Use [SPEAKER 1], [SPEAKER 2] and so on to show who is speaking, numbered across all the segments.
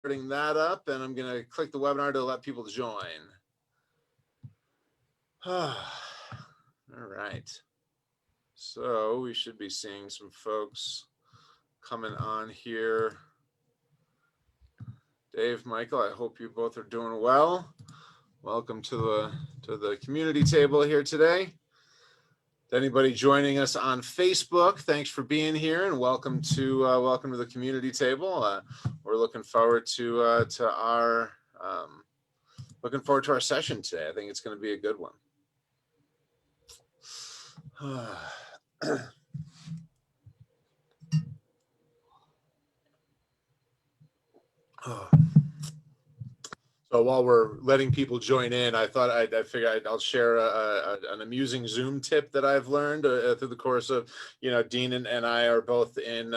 [SPEAKER 1] Starting that up, and I'm going to click the webinar to let people join. All right. So we should be seeing some folks coming on here. Dave, Michael, I hope you both are doing well. Welcome to the community table here today. Anybody joining us on Facebook, thanks for being here, and welcome to the community table. We're looking forward to our session today. I think it's going to be a good one. So while we're letting people join in, I thought I figured I'll share an amusing Zoom tip that I've learned through the course of, Dean and I are both in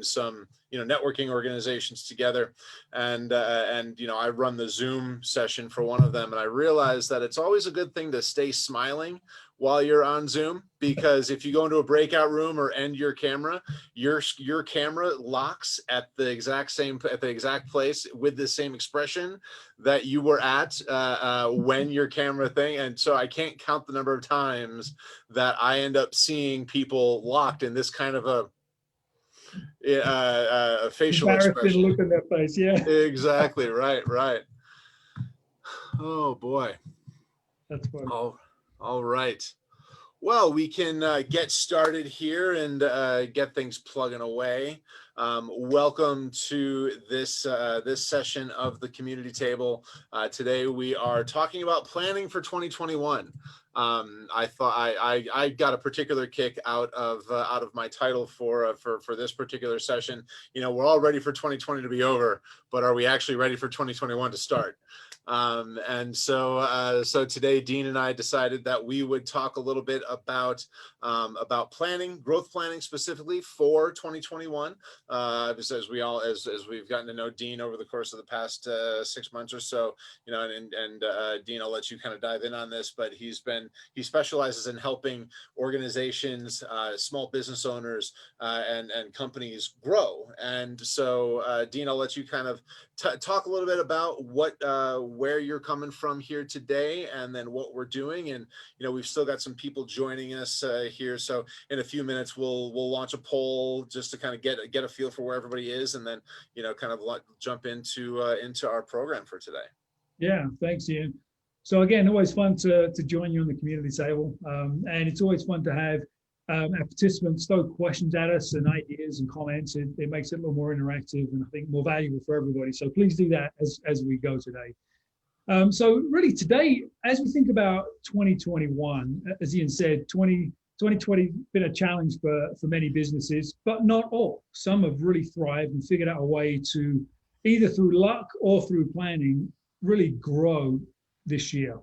[SPEAKER 1] some, networking organizations together, and I run the Zoom session for one of them, and I realized that it's always a good thing to stay smiling while you're on Zoom, because if you go into a breakout room or end your camera, your camera locks at the exact place with the same expression that you were at when your camera thing. And so I can't count the number of times that I end up seeing people locked in this kind of a facial expression.
[SPEAKER 2] Look in their face, yeah.
[SPEAKER 1] Exactly, right. Oh boy.
[SPEAKER 2] That's funny.
[SPEAKER 1] All right. Well, we can get started here and get things plugging away. Welcome to this session of the community table. Today we are talking about planning for 2021. I thought I got a particular kick out of my title for this particular session. We're all ready for 2020 to be over, but are we actually ready for 2021 to start? And so today, Dean and I decided that we would talk a little bit about planning, growth planning specifically for 2021. As we've gotten to know Dean over the course of the past 6 months or so, and Dean, I'll let you kind of dive in on this, but he specializes in helping organizations, small business owners, and companies grow. And so, Dean, I'll let you kind of talk a little bit about where you're coming from here today, and then what we're doing. And we've still got some people joining us here, so in a few minutes we'll launch a poll just to kind of get a feel for where everybody is, and then kind of jump into our program for today.
[SPEAKER 2] Yeah, thanks, Ian. So again, always fun to join you on the community table, and it's always fun to have our participants throw questions at us and ideas and comments. It makes it a little more interactive and I think more valuable for everybody. So please do that as we go today. So really today, as we think about 2021, as Ian said, 2020 has been a challenge for many businesses, but not all. Some have really thrived and figured out a way to, either through luck or through planning, really grow this year.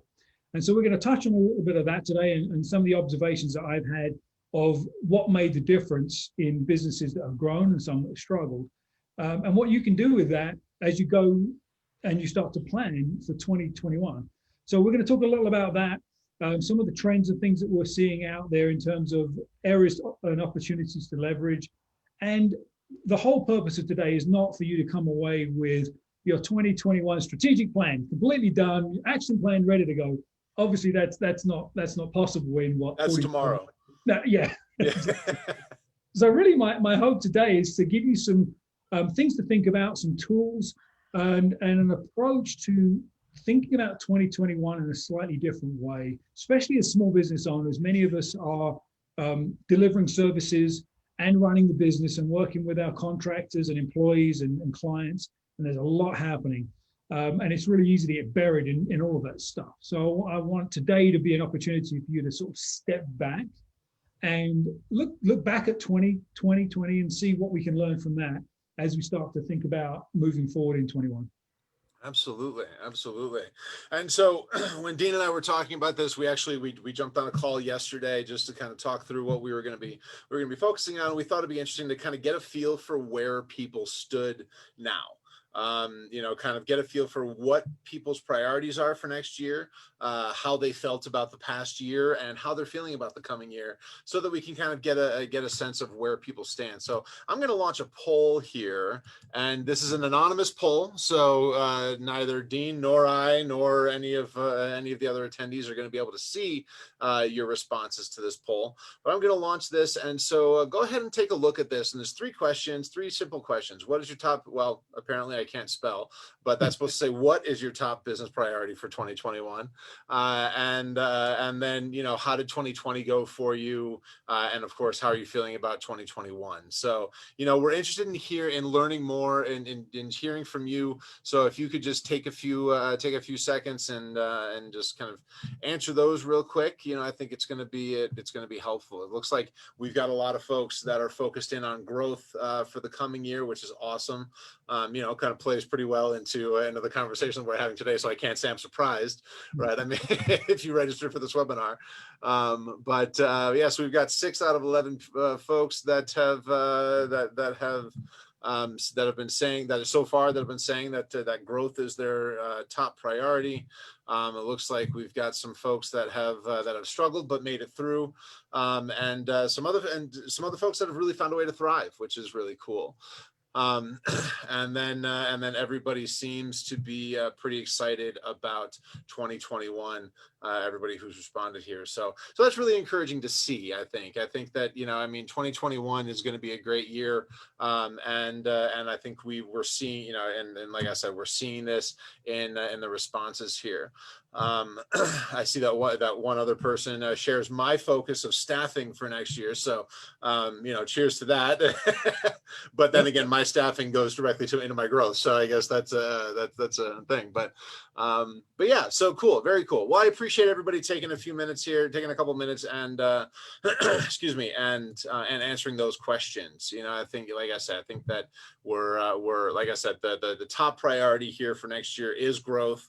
[SPEAKER 2] And so we're going to touch on a little bit of that today, and some of the observations that I've had of what made the difference in businesses that have grown and some that have struggled, and what you can do with that as you go and you start to plan for 2021. So we're going to talk a little about that, some of the trends and things that we're seeing out there in terms of areas and opportunities to leverage. And the whole purpose of today is not for you to come away with your 2021 strategic plan completely done, action plan ready to go. Obviously, that's not possible in what.
[SPEAKER 1] That's tomorrow.
[SPEAKER 2] No, yeah. So really, my hope today is to give you some things to think about, some tools, and an approach to thinking about 2021 in a slightly different way, especially as small business owners. Many of us are delivering services and running the business and working with our contractors and employees and clients, and there's a lot happening. And it's really easy to get buried in all of that stuff. So I want today to be an opportunity for you to sort of step back and look back at 2020 and see what we can learn from that as we start to think about moving forward in 21.
[SPEAKER 1] Absolutely. And so when Dean and I were talking about this, we jumped on a call yesterday just to kind of talk through what we were going to be focusing on. We thought it'd be interesting to kind of get a feel for where people stood now. kind of get a feel for what people's priorities are for next year, how they felt about the past year, and how they're feeling about the coming year, so that we can kind of get a sense of where people stand. So I'm going to launch a poll here, and this is an anonymous poll, so neither Dean nor I nor any of the other attendees are going to be able to see your responses to this poll. But I'm going to launch this, and so go ahead and take a look at this. And there's three questions, three simple questions. What is your top? Well, apparently I can't spell, but that's supposed to say, what is your top business priority for 2021? And then, how did 2020 go for you? And of course, how are you feeling about 2021? So, we're interested in learning more and in hearing from you. So if you could just take a few seconds and just kind of answer those real quick, I think it's going to be helpful. It looks like we've got a lot of folks that are focused in on growth for the coming year, which is awesome. Kind of plays pretty well into the conversation we're having today. So I can't say I'm surprised, right? I mean, if you register for this webinar, so we've got 6 out of 11 folks that have been saying that growth is their top priority. It looks like we've got some folks that have struggled but made it through, and some other folks that have really found a way to thrive, which is really cool. And then everybody seems to be pretty excited about 2021. Everybody who's responded here, so that's really encouraging to see. I think that 2021 is going to be a great year, and I think we're seeing, and like I said, we're seeing this in the responses here. I see that one other person shares my focus of staffing for next year. So, cheers to that. But then again, my staffing goes directly into my growth. So I guess that's a thing. But yeah, so cool, very cool. Well, I appreciate everybody taking a couple minutes, and excuse me, and answering those questions. I think, like I said, I think that we're like I said, the top priority here for next year is growth.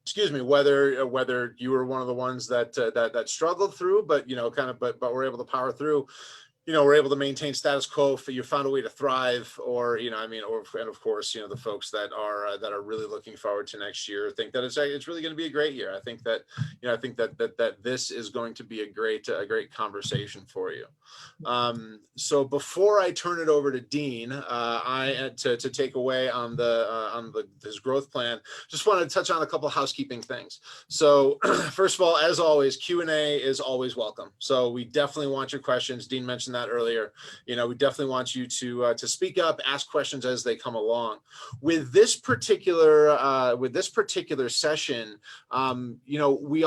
[SPEAKER 1] Excuse me, whether you were one of the ones that struggled through, but but we're able to power through. We're able to maintain status quo. If you found a way to thrive, or and of course, the folks that are really looking forward to next year think that it's really going to be a great year. I think that that this is going to be a great conversation for you. So before I turn it over to Dean, to take away on his growth plan, just wanted to touch on a couple of housekeeping things. So first of all, as always, Q&A is always welcome. So we definitely want your questions. Dean mentioned that earlier. We definitely want you to speak up, ask questions as they come along. With this particular session, we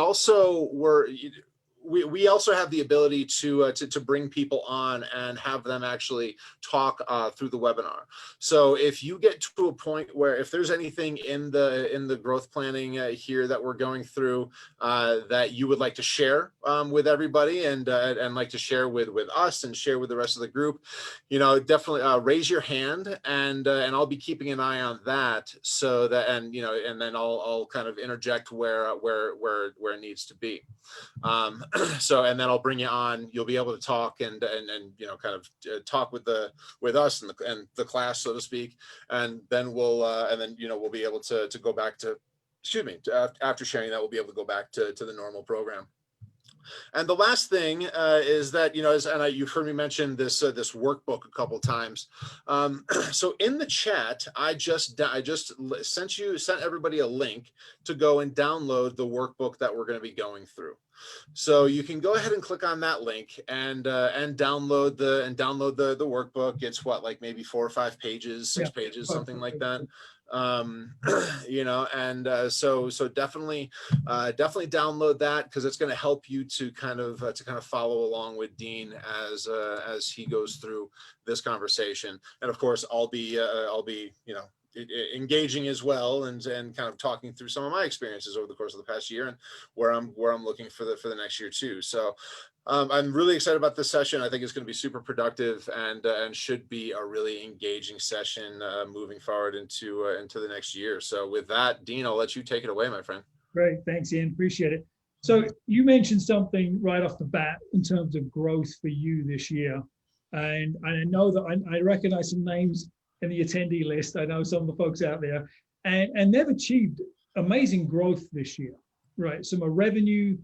[SPEAKER 1] also have the ability to bring people on and have them actually talk through the webinar. So if you get to a point where, if there's anything in the growth planning here that we're going through that you would like to share with everybody, and like to share with us and share with the rest of the group, definitely raise your hand, and I'll be keeping an eye on that, so that and then I'll kind of interject where it needs to be. So, and then I'll bring you on. You'll be able to talk and kind of talk with us and the class, so to speak. And then we'll be able to go back to, after sharing that, we'll be able to go back to the normal program. And the last thing is that, you've heard me mention this workbook a couple times. So in the chat, I just sent everybody a link to go and download the workbook that we're going to be going through. So you can go ahead and click on that link and download the workbook. It's like maybe 4 or 5 pages, 6 pages, something like that. So definitely download that, because it's going to help you to kind of follow along with Dean as he goes through this conversation. And of course, I'll be engaging as well, and kind of talking through some of my experiences over the course of the past year, and where I'm looking for the next year too. So I'm really excited about this session. I think it's going to be super productive, and should be a really engaging session moving forward into the next year. So with that, Dean, I'll let you take it away, my friend.
[SPEAKER 2] Great, thanks, Ian. Appreciate it. So you mentioned something right off the bat in terms of growth for you this year. And I know that I recognize some names in the attendee list. I know some of the folks out there, and they've achieved amazing growth this year, right? So my revenue,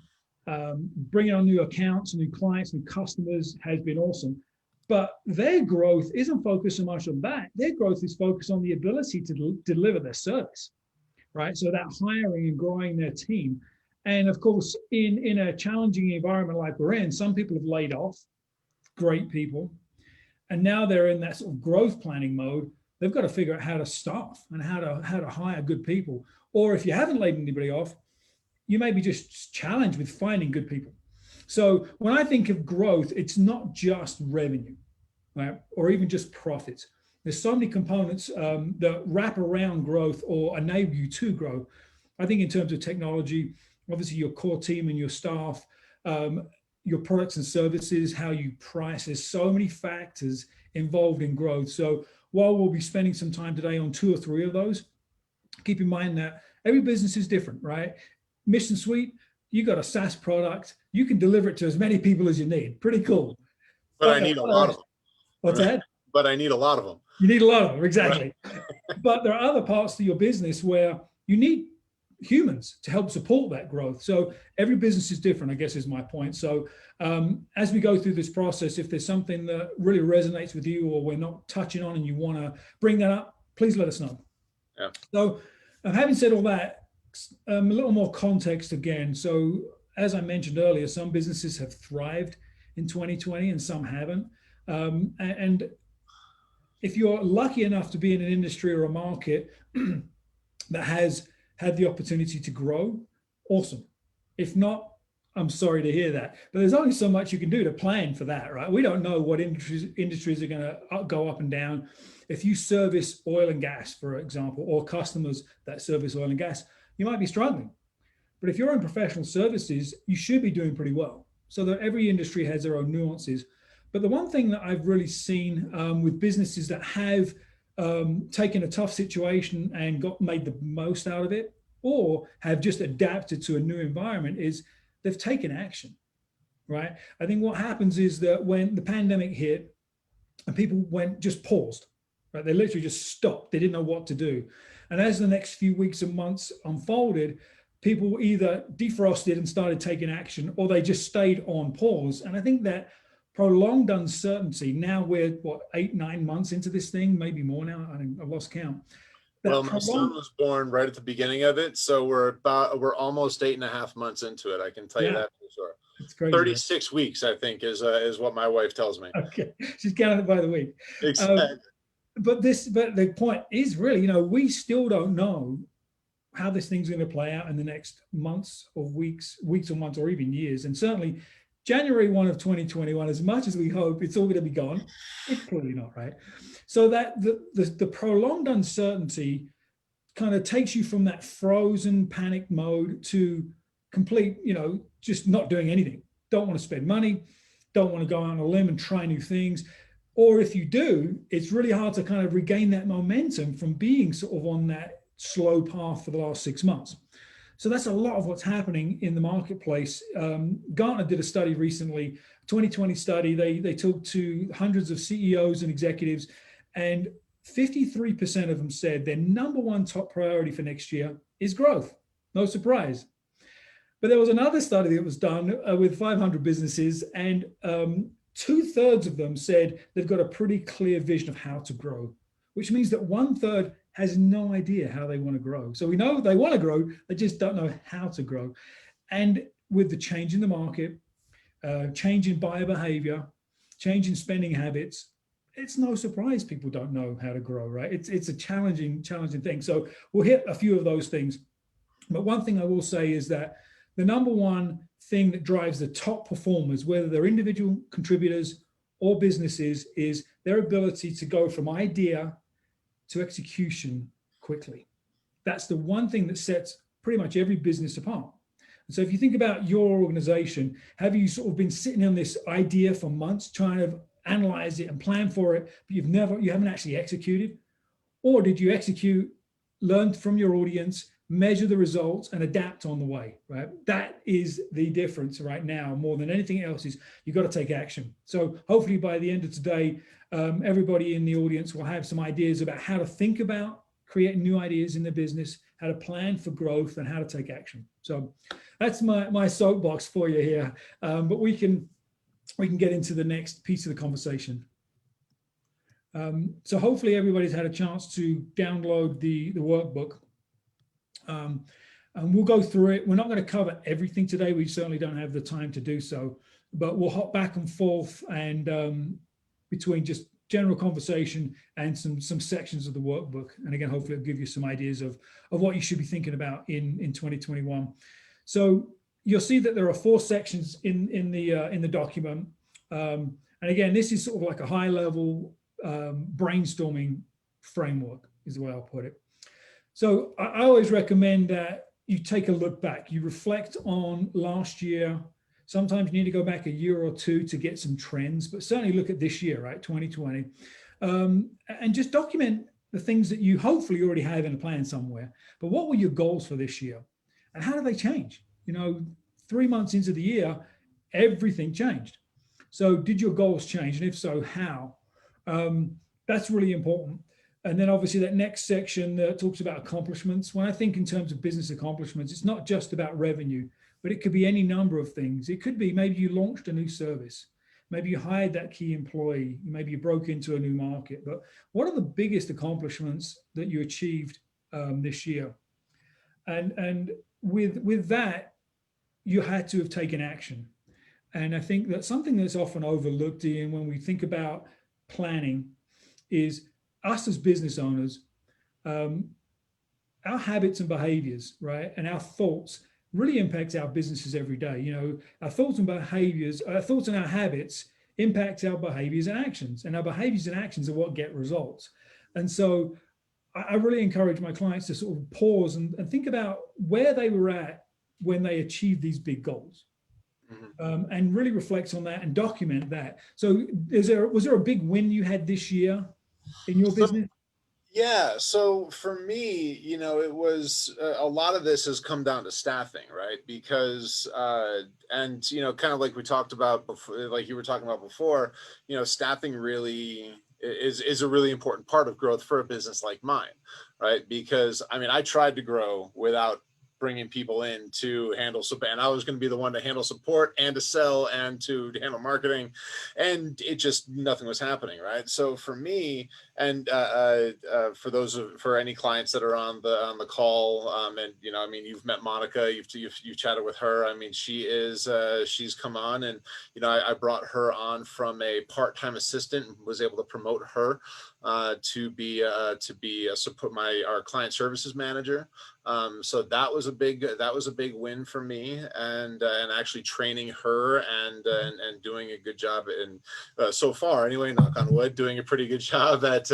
[SPEAKER 2] bringing on new accounts, new clients, new customers has been awesome. But their growth isn't focused so much on that. Their growth is focused on the ability to deliver their service, right? So that hiring and growing their team. And of course, in a challenging environment like we're in, some people have laid off great people. And now they're in that sort of growth planning mode. They've got to figure out how to staff and how to hire good people. Or if you haven't laid anybody off, you may be just challenged with finding good people. So when I think of growth, it's not just revenue, right? Or even just profits. There's so many components that wrap around growth or enable you to grow. I think in terms of technology, obviously your core team and your staff, your products and services, how you price, there's so many factors involved in growth. So while we'll be spending some time today on 2 or 3 of those, keep in mind that every business is different, right? Mission Suite, you got a SaaS product, you can deliver it to as many people as you need. Pretty cool.
[SPEAKER 1] But I need a lot of them.
[SPEAKER 2] What's that?
[SPEAKER 1] But I need a lot of them.
[SPEAKER 2] You need a lot of them, exactly. Right. But there are other parts to your business where you need humans to help support that growth. So every business is different, I guess is my point. So as we go through this process, if there's something that really resonates with you or we're not touching on and you want to bring that up, please let us know.
[SPEAKER 1] Yeah.
[SPEAKER 2] So having said all that, a little more context again. So as I mentioned earlier, some businesses have thrived in 2020 and some haven't. And if you're lucky enough to be in an industry or a market that has had the opportunity to grow, awesome. If not, I'm sorry to hear that. But there's only so much you can do to plan for that, right? We don't know what industries are going to go up and down. If you service oil and gas, for example, or customers that service oil and gas, you might be struggling. But if you're in professional services, you should be doing pretty well. So that every industry has their own nuances. But the one thing that I've really seen with businesses that have taken a tough situation and made the most out of it, or have just adapted to a new environment, is they've taken action, right? I think what happens is that when the pandemic hit and people just paused, right? They literally just stopped. They didn't know what to do. And as the next few weeks and months unfolded, people either defrosted and started taking action, or they just stayed on pause. And I think that prolonged uncertainty, now we're 8, 9 months into this thing, maybe more now, I've lost count.
[SPEAKER 1] Well, my son was born right at the beginning of it, so we're almost 8.5 months into it. I can tell you that for sure.
[SPEAKER 2] It's crazy.
[SPEAKER 1] 36 weeks, I think, is what my wife tells me.
[SPEAKER 2] Okay, she's counting it by the week.
[SPEAKER 1] Exactly.
[SPEAKER 2] But the point is really, we still don't know how this thing's going to play out in the next months or weeks or months or even years. And certainly January 1 of 2021, as much as we hope it's all going to be gone, it's probably not, right? So that the prolonged uncertainty kind of takes you from that frozen panic mode to complete, just not doing anything. Don't want to spend money, don't want to go out on a limb and try new things. Or if you do, it's really hard to kind of regain that momentum from being sort of on that slow path for the last 6 months. So that's a lot of what's happening in the marketplace. Gartner did a study recently, 2020 study. They talked to hundreds of CEOs and executives, and 53% of them said their number one top priority for next year is growth. No surprise. But there was another study that was done with 500 businesses, and 2/3 of them said they've got a pretty clear vision of how to grow, which means that 1/3 has no idea how they want to grow. So we know they want to grow, they just don't know how to grow. And with the change in the market, change in buyer behavior, change in spending habits, it's no surprise people don't know how to grow, right? It's a challenging thing. So we'll hit a few of those things. But one thing I will say is that the number one thing that drives the top performers, whether they're individual contributors or businesses, is their ability to go from idea to execution quickly. That's the one thing that sets pretty much every business apart. And so if you think about your organization, have you sort of been sitting on this idea for months trying to analyze it and plan for it, but you haven't actually executed? Or did you execute, learn from your audience, measure the results, and adapt on the way, right? That is the difference right now, more than anything else, is you've got to take action. So hopefully by the end of today, everybody in the audience will have some ideas about how to think about creating new ideas in their business, how to plan for growth, and how to take action. So that's my soapbox for you here. But we can get into the next piece of the conversation. So hopefully everybody's had a chance to download the workbook. And we'll go through it. We're not going to cover everything today. We certainly don't have the time to do so, but we'll hop back and forth and between just general conversation and some sections of the workbook. And again, hopefully it'll give you some ideas of what you should be thinking about in 2021. So you'll see that there are 4 sections in the document. And again, this is sort of like a high level brainstorming framework is the way I'll put it. So I always recommend that you take a look back, you reflect on last year. Sometimes you need to go back a year or 2 to get some trends, but certainly look at this year, right, 2020, and just document the things that you hopefully already have in a plan somewhere. But what were your goals for this year? And how do they change? 3 months into the year, everything changed. So did your goals change? And if so, how? That's really important. And then obviously that next section talks about accomplishments. When I think in terms of business accomplishments, it's not just about revenue, but it could be any number of things. It could be maybe you launched a new service. Maybe you hired that key employee. Maybe you broke into a new market. But what are the biggest accomplishments that you achieved this year? And with that, you had to have taken action. And I think that something that's often overlooked, Ian, when we think about planning is us as business owners, our habits and behaviors, right, and our thoughts really impacts our businesses every day. Our thoughts and behaviors, our thoughts and our habits impacts our behaviors and actions, and our behaviors and actions are what get results. And so I really encourage my clients to sort of pause and think about where they were at when they achieved these big goals. And really reflect on that and document that. So was there a big win you had this year in your business?
[SPEAKER 1] Yeah. So for me, it was a lot of this has come down to staffing, right? Because, and, kind of like we talked about before, like you were talking about before, staffing really is a really important part of growth for a business like mine, right? Because I tried to grow without bringing people in to handle support, and I was going to be the one to handle support and to sell and to handle marketing, and it just nothing was happening, right? So for me, and for any clients that are on the call, and you've met Monica, you've chatted with her. She's come on, and I brought her on from a part-time assistant and was able to promote her to be our client services manager. So that was a big win for me, and actually training her and doing a good job, and so far anyway, knock on wood, doing a pretty good job at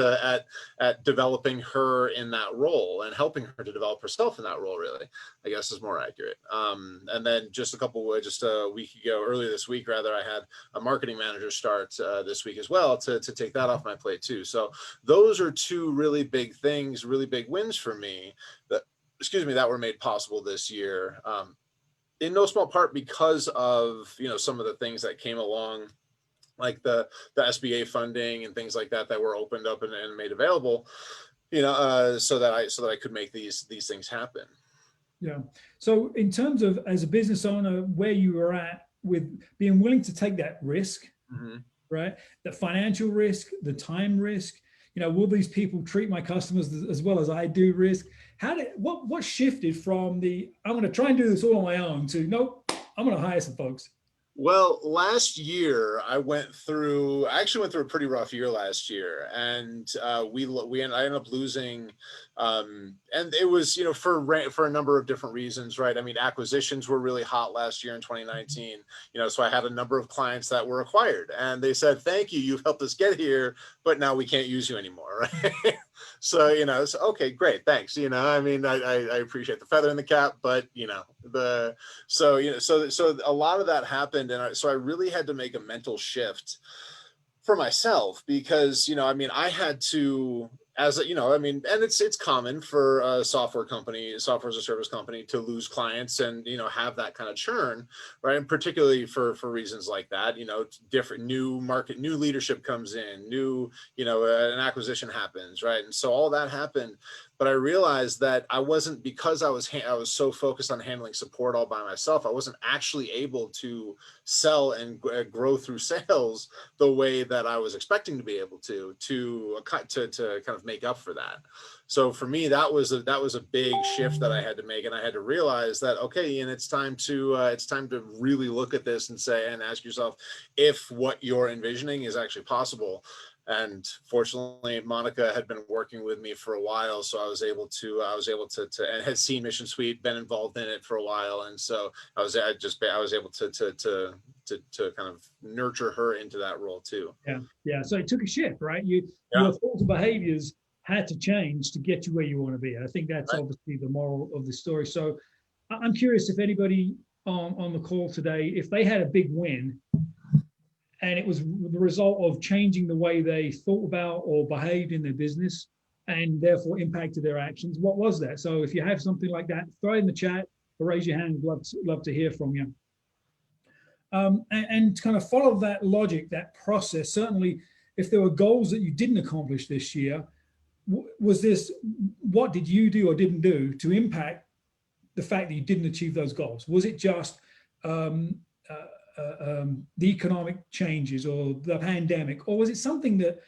[SPEAKER 1] developing her in that role and helping her to develop herself in that role, really, I guess is more accurate. And then just a week ago, earlier this week rather, I had a marketing manager start this week as well to take that off my plate too. So those are 2 really big things, really big wins for me that were made possible this year, in no small part because of some of the things that came along, like the SBA funding and things like that were opened up and made available, so that I could make these things happen.
[SPEAKER 2] Yeah. So in terms of, as a business owner, where you were at with being willing to take that risk, right? The financial risk, the time risk, will these people treat my customers as well as I do risk? What shifted from I'm going to try and do this all on my own to, nope, I'm going to hire some folks?
[SPEAKER 1] Well, last year I actually went through a pretty rough year last year, and I ended up losing, and it was for a number of different reasons, right? Acquisitions were really hot last year in 2019, so I had a number of clients that were acquired, and they said, "Thank you, you've helped us get here, but now we can't use you anymore," right? So okay, great, thanks. I appreciate the feather in the cap, but so a lot of that happened, and so I really had to make a mental shift for myself, because I had to as a, I mean, and it's common for a software as a service company to lose clients and, have that kind of churn, right? And particularly for reasons like that, different new market, new leadership comes in, new, an acquisition happens, right? And so all that happened. But I realized that I wasn't, because I was so focused on handling support all by myself, I wasn't actually able to sell and grow through sales the way that I was expecting to be able to kind of make up for that. So for me, that was a big shift that I had to make, and I had to realize that, okay, and it's time to really look at this and say, and ask yourself if what you're envisioning is actually possible. And fortunately, Monica had been working with me for a while, so I was able to and had seen Mission Suite, been involved in it for a while, and so I was able to kind of nurture her into that role too.
[SPEAKER 2] Yeah. So it took a shift, right?
[SPEAKER 1] Yeah.
[SPEAKER 2] Your thoughts and behaviors had to change to get you where you want to be. I think that's
[SPEAKER 1] Right.
[SPEAKER 2] obviously the moral of the story. So I'm curious if anybody on the call today, if they had a big win and it was the result of changing the way they thought about or behaved in their business and therefore impacted their actions, what was that? So if you have something like that, throw it in the chat or raise your hand. Love to hear from you. And kind of follow that logic, that process. Certainly, if there were goals that you didn't accomplish this year, what did you do or didn't do to impact the fact that you didn't achieve those goals? Was it just the economic changes or the pandemic, or was it something that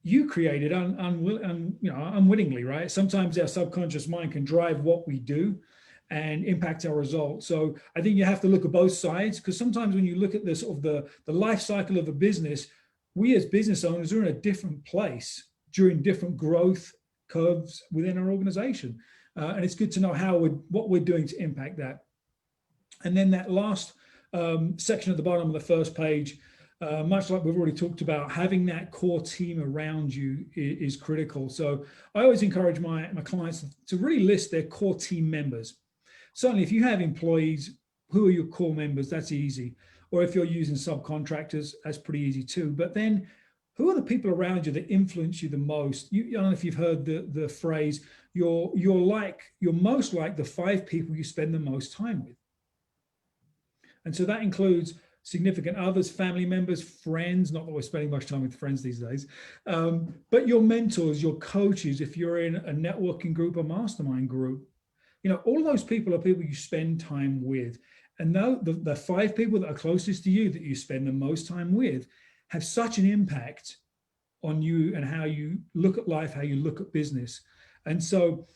[SPEAKER 2] you created unwittingly, right? Sometimes our subconscious mind can drive what we do and impact our results. So I think you have to look at both sides, because sometimes when you look at this of the life cycle of a business, we as business owners are in a different place during different growth curves within our organization. And it's good to know what we're doing to impact that. And then that last section at the bottom of the first page, much like we've already talked about, having that core team around you is critical. So I always encourage my clients to really list their core team members. Certainly, if you have employees, who are your core members? That's easy. Or if you're using subcontractors, that's pretty easy too. But then, who are the people around you that influence you the most? I don't know if you've heard the phrase, you're most like the 5 people you spend the most time with. And so that includes significant others, family members, friends, not that we're spending much time with friends these days, but your mentors, your coaches, if you're in a networking group, a mastermind group, all those people are people you spend time with. And now the 5 people that are closest to you that you spend the most time with have such an impact on you and how you look at life, how you look at business. And so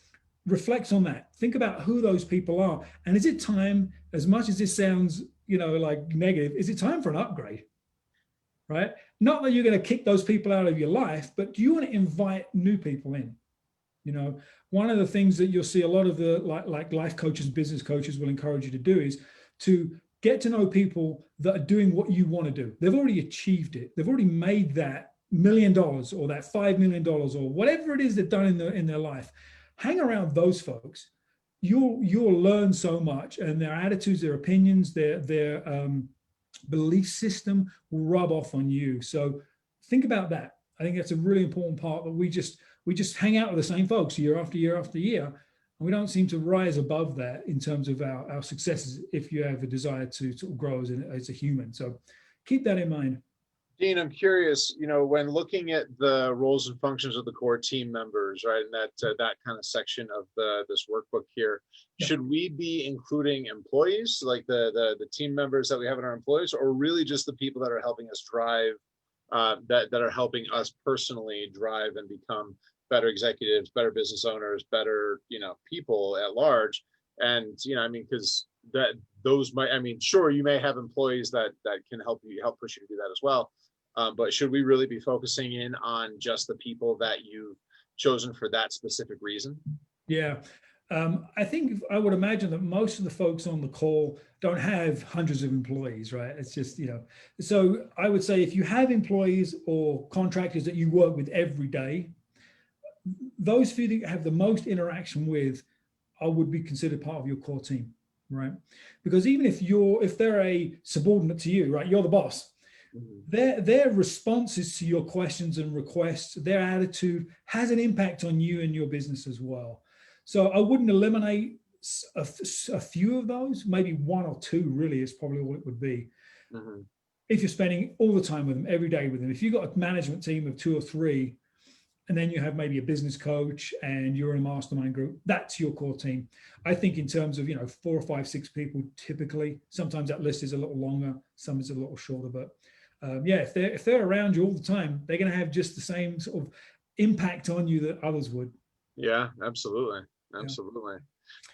[SPEAKER 2] reflect on that. Think about who those people are. And is it time, as much as this sounds, like negative, is it time for an upgrade? Right? Not that you're going to kick those people out of your life, but do you want to invite new people in? One of the things that you'll see a lot of the like life coaches, business coaches will encourage you to do is to get to know people that are doing what you want to do. They've already achieved it. They've already made that $1 million or that $5 million or whatever it is they've done in their life. Hang around those folks. You'll learn so much, and their attitudes, their opinions, their belief system will rub off on you. So think about that. I think that's a really important part, that we just hang out with the same folks year after year after year, and we don't seem to rise above that in terms of our successes if you have a desire to grow as a human. So keep that in mind.
[SPEAKER 1] Dean, I'm curious, when looking at the roles and functions of the core team members, right, and that kind of section of this workbook here, should we be including employees, like the team members that we have in our employees, or really just the people that are helping us drive, that are helping us personally drive and become better executives, better business owners, better, people at large? And, because sure, you may have employees that can help push you to do that as well. But should we really be focusing in on just the people that you've chosen for that specific reason?
[SPEAKER 2] Yeah. I think I would imagine that most of the folks on the call don't have hundreds of employees, right? It's just, so I would say if you have employees or contractors that you work with every day, those few that you have the most interaction with would be considered part of your core team, right? Because even if they're a subordinate to you, right, you're the boss,
[SPEAKER 1] Mhm.
[SPEAKER 2] Their responses to your questions and requests, their attitude has an impact on you and your business as well. So I wouldn't eliminate a few of those, maybe one or two really is probably all it would be.
[SPEAKER 1] Mhm.
[SPEAKER 2] If you're spending all the time with them, every day with them, if you've got a management team of two or three, and then you have maybe a business coach and you're in a mastermind group, that's your core team. I think in terms of, 4 or 5, 6 people, typically, sometimes that list is a little longer, some is a little shorter, but yeah, if they're around you all the time, they're going to have just the same sort of impact on you that others would.
[SPEAKER 1] Yeah, absolutely.
[SPEAKER 2] Yeah.
[SPEAKER 1] Absolutely.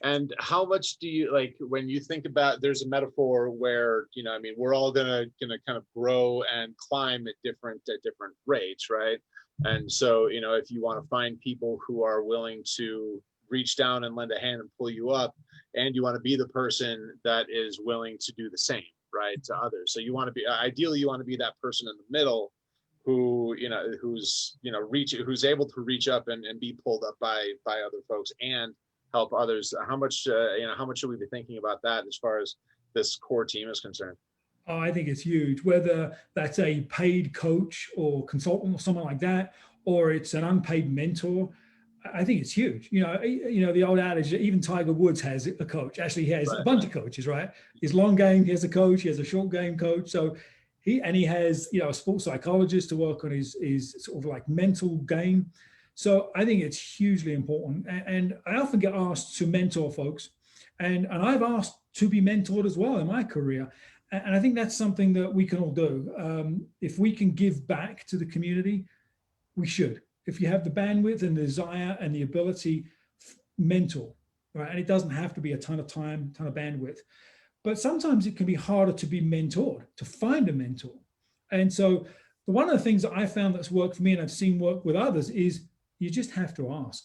[SPEAKER 1] And how much do you like when you think about there's a metaphor where, I mean, we're all gonna kind of grow and climb at different rates, right? And so, if you want to find people who are willing to reach down and lend a hand and pull you up, and you want to be the person that is willing to do the same, right, to others. So you want to be ideally you want to be that person in the middle who who's able to reach up and be pulled up by other folks and help others. How much should we be thinking about that as far as this core team is concerned?
[SPEAKER 2] Oh, I think it's huge, whether that's a paid coach or consultant or someone like that, or it's an unpaid mentor. I think it's huge. The old adage, even Tiger Woods has a coach. Actually, he has a
[SPEAKER 1] Right.
[SPEAKER 2] bunch of coaches, right? His long game, he has a coach. He has a short game coach. So he has, a sports psychologist to work on his sort of like mental game. So I think it's hugely important. And I often get asked to mentor folks, and I've asked to be mentored as well in my career. And I think that's something that we can all do. If we can give back to the community, we should. If you have the bandwidth and the desire and the ability, mentor, right? And it doesn't have to be a ton of time, ton of bandwidth. But sometimes it can be harder to be mentored, to find a mentor. And so one of the things that I found that's worked for me and I've seen work with others is you just have to ask.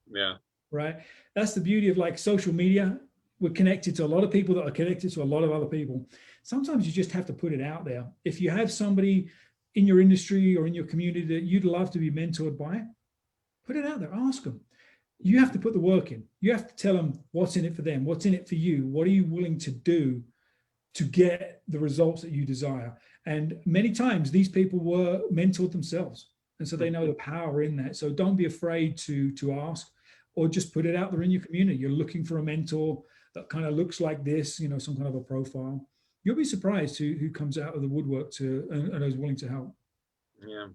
[SPEAKER 1] Yeah.
[SPEAKER 2] Right. That's the beauty of like social media. We're connected to a lot of people that are connected to a lot of other people. Sometimes you just have to put it out there. If you have somebody in your industry or in your community that you'd love to be mentored by, put it out there, ask them. You have to put the work in. You have to tell them what's in it for them, what's in it for you, what are you willing to do to get the results that you desire. And many times these people were mentored themselves. And so they know the power in that. So don't be afraid to ask, or just put it out there in your community. You're looking for a mentor that kind of looks like this, some kind of a profile. You'll be surprised who comes out of the woodwork and is willing to help.
[SPEAKER 1] Yeah.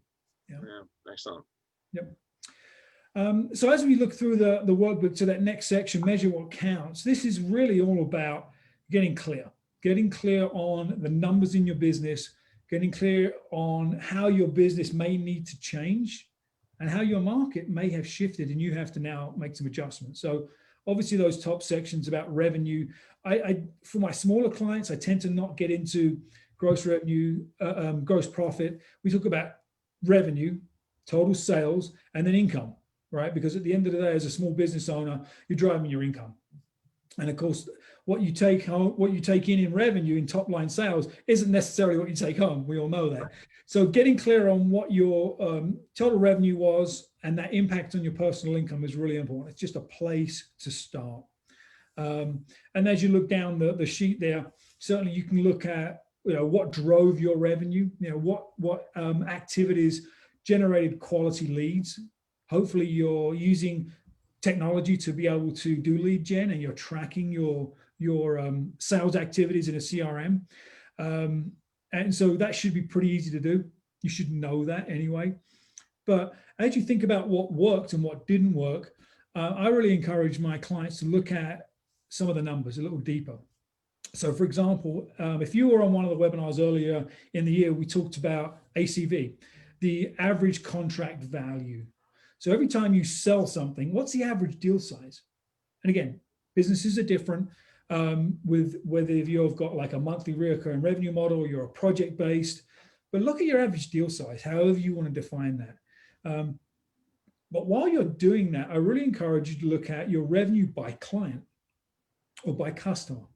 [SPEAKER 2] Yeah.
[SPEAKER 1] Yeah. Excellent.
[SPEAKER 2] Yep. So as we look through the workbook to that next section, measure what counts, this is really all about getting clear on the numbers in your business, getting clear on how your business may need to change and how your market may have shifted and you have to now make some adjustments. So obviously those top sections about revenue, I for my smaller clients, I tend to not get into gross revenue, gross profit. We talk about revenue, total sales, and then income, right? Because at the end of the day, as a small business owner, you're driving your income. And of course, what you take in revenue in top line sales isn't necessarily what you take home. We all know that. So getting clear on what your total revenue was and that impact on your personal income is really important. It's just a place to start. And as you look down the sheet there, certainly you can look at what drove your revenue, what activities generated quality leads. Hopefully you're using technology to be able to do lead gen and you're tracking your sales activities in a CRM. And so that should be pretty easy to do. You should know that anyway. But as you think about what worked and what didn't work, I really encourage my clients to look at some of the numbers a little deeper. So for example, if you were on one of the webinars earlier in the year, we talked about ACV, the average contract value. So every time you sell something, what's the average deal size? And again, businesses are different with whether you've got like a monthly recurring revenue model or you're a project based, but look at your average deal size, however you want to define that. But while you're doing that, I really encourage you to look at your revenue by client or by customer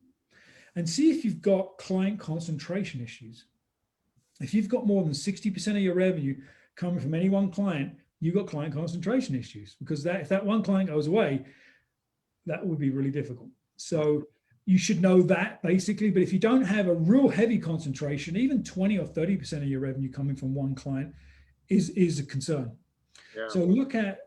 [SPEAKER 2] and see if you've got client concentration issues. If you've got more than 60% of your revenue coming from any one client, you've got client concentration issues, because if that one client goes away, that would be really difficult. So you should know that basically. But if you don't have a real heavy concentration, even 20 or 30% of your revenue coming from one client is a concern.
[SPEAKER 1] Yeah.
[SPEAKER 2] So look at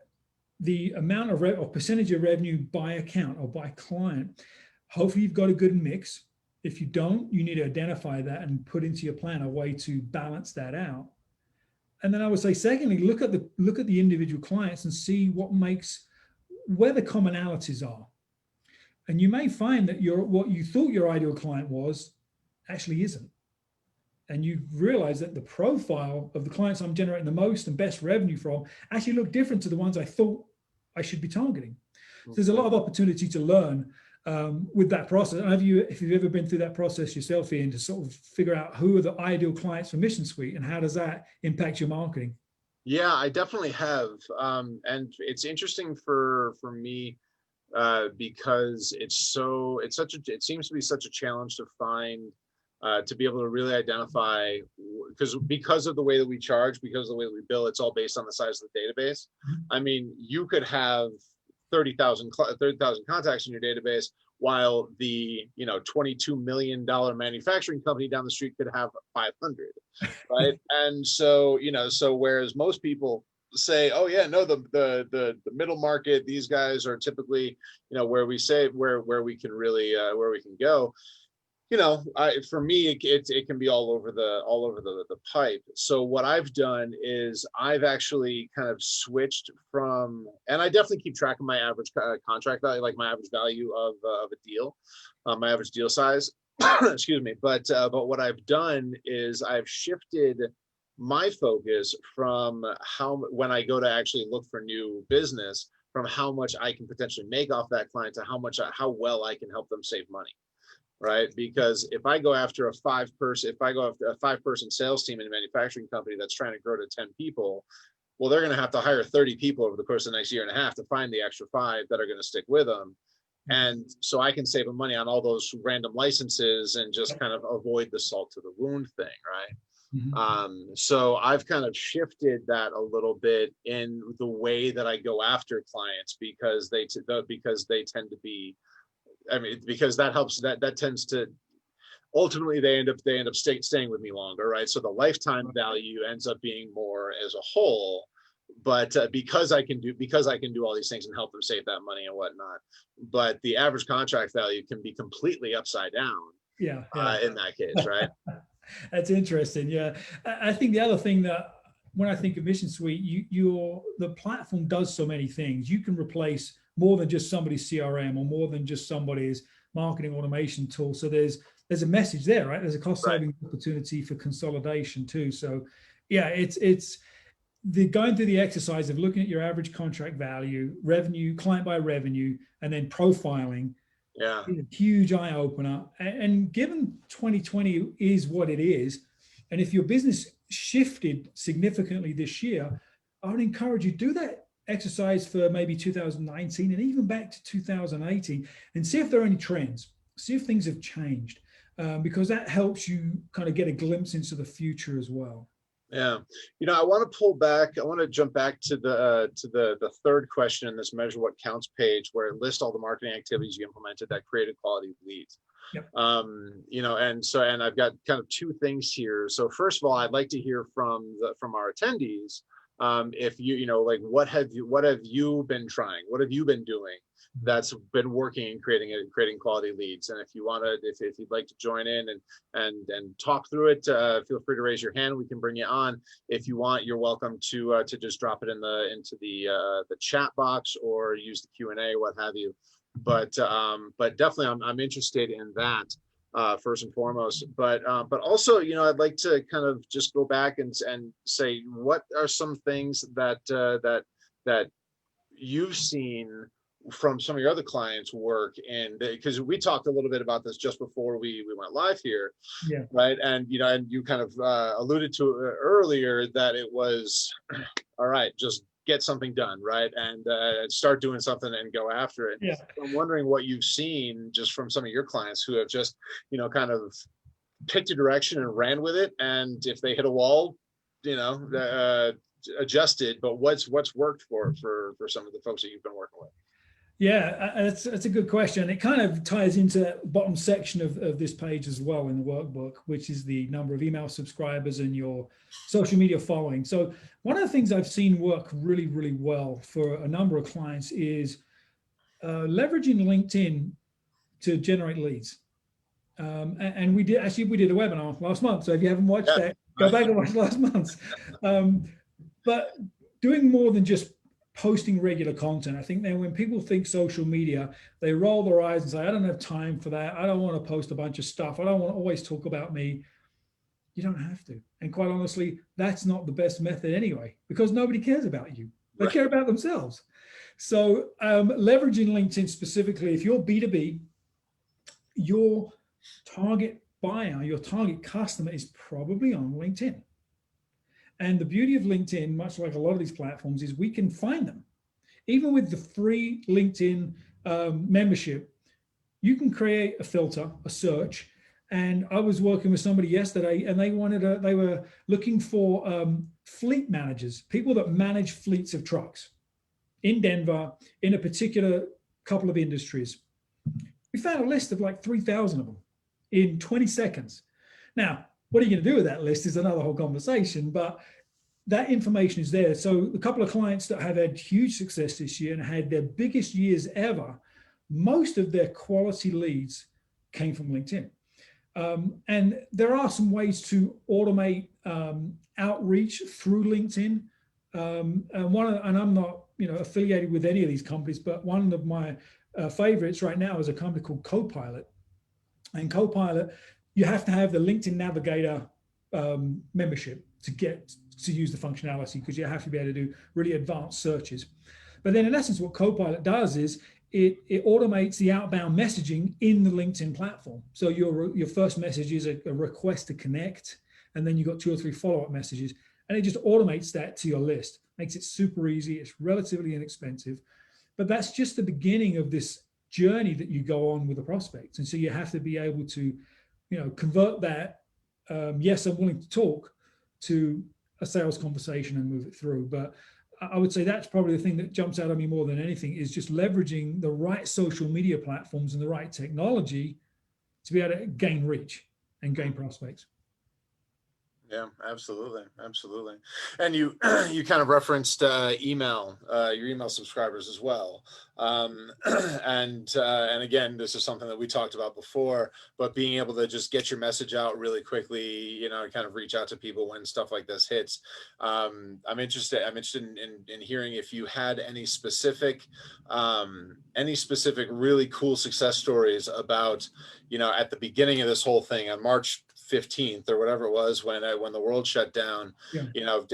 [SPEAKER 2] the amount of or percentage of revenue by account or by client. Hopefully you've got a good mix. If you don't, you need to identify that and put into your plan a way to balance that out. And then I would say, secondly, look at the individual clients and see where the commonalities are. And you may find that what you thought your ideal client was actually isn't. And you realize that the profile of the clients I'm generating the most and best revenue from actually look different to the ones I thought I should be targeting. So there's a lot of opportunity to learn with that process. If you've ever been through that process yourself, Ian, to sort of figure out who are the ideal clients for Mission Suite and how does that impact your marketing?
[SPEAKER 1] Yeah, I definitely have. And it's interesting for me because it seems to be such a challenge to find, to be able to really identify, because of the way that we charge, because of the way that we bill, it's all based on the size of the database. I mean, you could have 30,000 contacts in your database, while the $22 million manufacturing company down the street could have 500, right? And so whereas most people say, oh yeah, no, the middle market, these guys are typically where we say where we can really where we can go. For me, it can be all over the pipe. So what I've done is I've actually kind of switched from, and I definitely keep track of my average contract value, like my average value of a deal, my average deal size. Excuse me. But what I've done is I've shifted my focus from when I go to actually look for new business, from how much I can potentially make off that client to how well I can help them save money. Right? Because if I go after a five-person sales team in a manufacturing company that's trying to grow to 10 people, well, they're going to have to hire 30 people over the course of the next year and a half to find the extra 5 that are going to stick with them. And so I can save them money on all those random licenses and just kind of avoid the salt to the wound thing, right? So I've kind of shifted that a little bit in the way that I go after clients, because they tend to be, because that helps, that tends to, ultimately they end up staying with me longer, right? So the lifetime value ends up being more as a whole, but because I can do all these things and help them save that money and whatnot. But the average contract value can be completely upside down.
[SPEAKER 2] Yeah.
[SPEAKER 1] In that case, right?
[SPEAKER 2] That's interesting. Yeah, I think the other thing that when I think of Mission Suite, the platform does so many things. You can replace more than just somebody's CRM or more than just somebody's marketing automation tool. So there's a message there, right? There's a cost saving opportunity for consolidation too. So yeah, it's the going through the exercise of looking at your average contract value, revenue, client by revenue, and then profiling.
[SPEAKER 1] Yeah,
[SPEAKER 2] Is a huge eye opener. And given 2020 is what it is, and if your business shifted significantly this year, I would encourage you to do that exercise for maybe 2019 and even back to 2018 and see if there are any trends, see if things have changed, because that helps you kind of get a glimpse into the future as well.
[SPEAKER 1] Yeah, I want to jump back to the third question in this Measure What Counts page, where it lists all the marketing activities you implemented that created quality leads.
[SPEAKER 2] Yep.
[SPEAKER 1] And I've got kind of 2 things here. So first of all, I'd like to hear from our attendees, if like what have you been trying, what have you been doing that's been working in creating quality leads. And if you'd like to join in and talk through it, feel free to raise your hand. We can bring you on. If you want, you're welcome to just drop it into the chat box or use the Q&A, what have you. But definitely I'm interested in that. First and foremost, but also, I'd like to kind of just go back and say, what are some things that you've seen from some of your other clients' work? And because we talked a little bit about this just before we went live here, right? And and you kind of alluded to earlier that it was all right, just get something done, right? And start doing something and go after it.
[SPEAKER 2] Yeah.
[SPEAKER 1] I'm wondering what you've seen just from some of your clients who have just, kind of picked a direction and ran with it. And if they hit a wall, adjusted, but what's worked for some of the folks that you've been working with?
[SPEAKER 2] Yeah, that's a good question. It kind of ties into that bottom section of this page as well in the workbook, which is the number of email subscribers and your social media following. So one of the things I've seen work really, really well for a number of clients is leveraging LinkedIn to generate leads. And we did a webinar last month. So if you haven't watched
[SPEAKER 1] Yeah.
[SPEAKER 2] that, go back and watch last month's. But doing more than just posting regular content. I think that when people think social media, they roll their eyes and say, I don't have time for that. I don't want to post a bunch of stuff. I don't want to always talk about me. You don't have to. And quite honestly, that's not the best method anyway, because nobody cares about you. They care about themselves. So leveraging LinkedIn specifically, if you're B2B, your target buyer, your target customer is probably on LinkedIn. And the beauty of LinkedIn, much like a lot of these platforms, is we can find them. Even with the free LinkedIn membership, you can create a filter, a search. And I was working with somebody yesterday, and they were looking for fleet managers, people that manage fleets of trucks in Denver, in a particular couple of industries. We found a list of like 3,000 of them in 20 seconds. Now, what are you going to do with that list is another whole conversation, but that information is there. So a couple of clients that have had huge success this year and had their biggest years ever, most of their quality leads came from LinkedIn. And there are some ways to automate outreach through LinkedIn. And I'm not, affiliated with any of these companies, but one of my favorites right now is a company called Copilot. And Copilot, you have to have the LinkedIn Navigator membership to get to use the functionality, because you have to be able to do really advanced searches. But then in essence, what Copilot does is it automates the outbound messaging in the LinkedIn platform. So your first message is a request to connect, and then you've got 2 or 3 follow-up messages, and it just automates that to your list. Makes it super easy. It's relatively inexpensive, but that's just the beginning of this journey that you go on with the prospects. And so you have to be able to, convert that, yes, I'm willing to talk, to a sales conversation and move it through. But I would say that's probably the thing that jumps out at me more than anything, is just leveraging the right social media platforms and the right technology to be able to gain reach and gain prospects.
[SPEAKER 1] Yeah, absolutely. And you you kind of referenced email, your email subscribers as well. And again, this is something that we talked about before, but being able to just get your message out really quickly, kind of reach out to people when stuff like this hits. I'm interested in hearing if you had any specific really cool success stories about, at the beginning of this whole thing on March 15th or whatever it was, when the world shut down,
[SPEAKER 2] Yeah.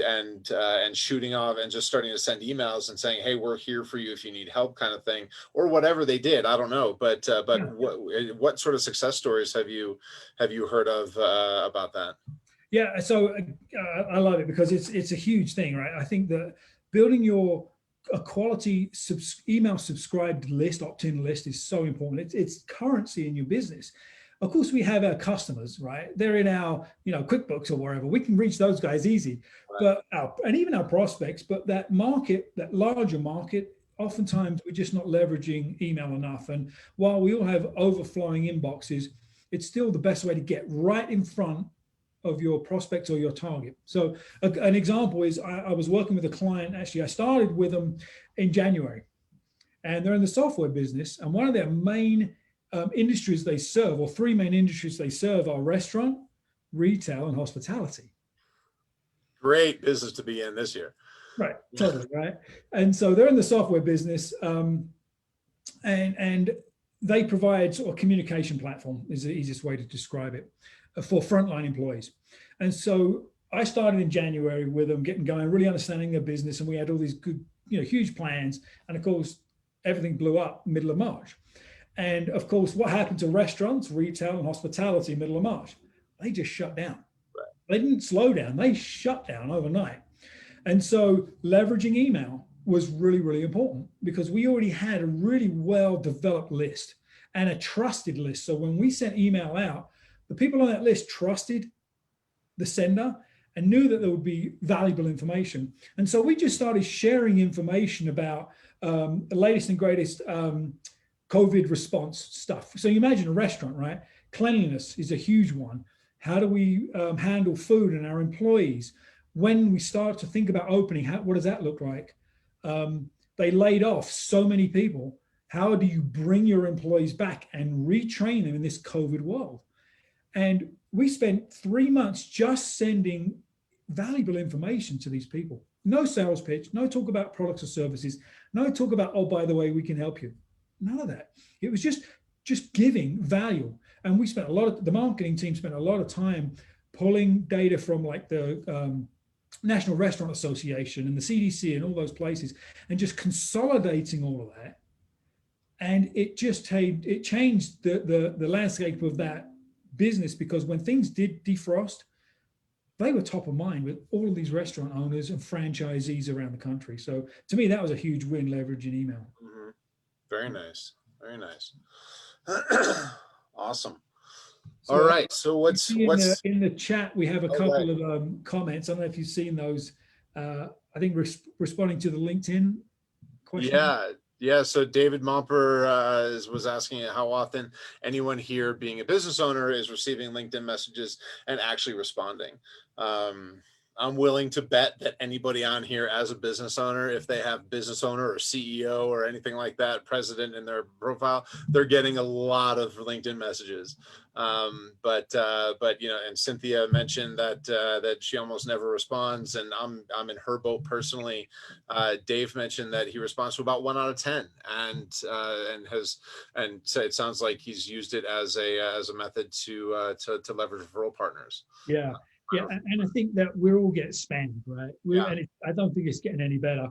[SPEAKER 1] And shooting off and just starting to send emails and saying, hey, we're here for you if you need help, kind of thing, or whatever they did. I don't know, but yeah. What sort of success stories have you heard of about that?
[SPEAKER 2] Yeah, so I love it, because it's a huge thing, right? I think that building a quality email subscribed list, opt-in list, is so important. It's currency in your business. Of course, we have our customers, right? They're in our, QuickBooks or wherever. We can reach those guys easy, right. And even our prospects. But that market, that larger market, oftentimes we're just not leveraging email enough. And while we all have overflowing inboxes, it's still the best way to get right in front of your prospects or your target. So an example is I was working with a client. Actually, I started with them in January, and they're in the software business. And one of their main industries they serve, or 3 main industries they serve, are restaurant, retail, and hospitality.
[SPEAKER 1] Great business to be in this year.
[SPEAKER 2] Right, totally, right. And so they're in the software business, and they provide sort of communication platform, is the easiest way to describe it, for frontline employees. And so I started in January with them, getting going, really understanding their business, and we had all these good, huge plans. And of course, everything blew up middle of March. And of course, what happened to restaurants, retail, and hospitality middle of March? They just shut down. Right. They didn't slow down. They shut down overnight. And so leveraging email was really, really important, because we already had a really well-developed list and a trusted list. So when we sent email out, the people on that list trusted the sender and knew that there would be valuable information. And so we just started sharing information about the latest and greatest COVID response stuff. So you imagine a restaurant, right? Cleanliness is a huge one. How do we handle food and our employees? When we start to think about opening, what does that look like? They laid off so many people. How do you bring your employees back and retrain them in this COVID world? And we spent 3 months just sending valuable information to these people. No sales pitch, no talk about products or services, no talk about, oh, by the way, we can help you. None of that. It was just giving value. And we spent the marketing team spent a lot of time pulling data from like the National Restaurant Association and the CDC and all those places, and just consolidating all of that. And it changed the landscape of that business, because when things did defrost, they were top of mind with all of these restaurant owners and franchisees around the country. So to me, that was a huge win, leveraging email.
[SPEAKER 1] Mm-hmm. Very nice. Very nice. Awesome. So all right. So what's
[SPEAKER 2] in the chat? We have a couple of comments. I don't know if you've seen those. I think responding to the LinkedIn question.
[SPEAKER 1] Yeah. So David Momper was asking how often anyone here, being a business owner, is receiving LinkedIn messages and actually responding. I'm willing to bet that anybody on here as a business owner, if they have business owner or CEO or anything like that, president in their profile, they're getting a lot of LinkedIn messages. But and Cynthia mentioned that she almost never responds, and I'm in her boat personally. Dave mentioned that he responds to about 1 out of 10, and so it sounds like he's used it as a method to leverage referral partners.
[SPEAKER 2] Yeah. Yeah, and I think that we all get spammed, right? And I don't think it's getting any better.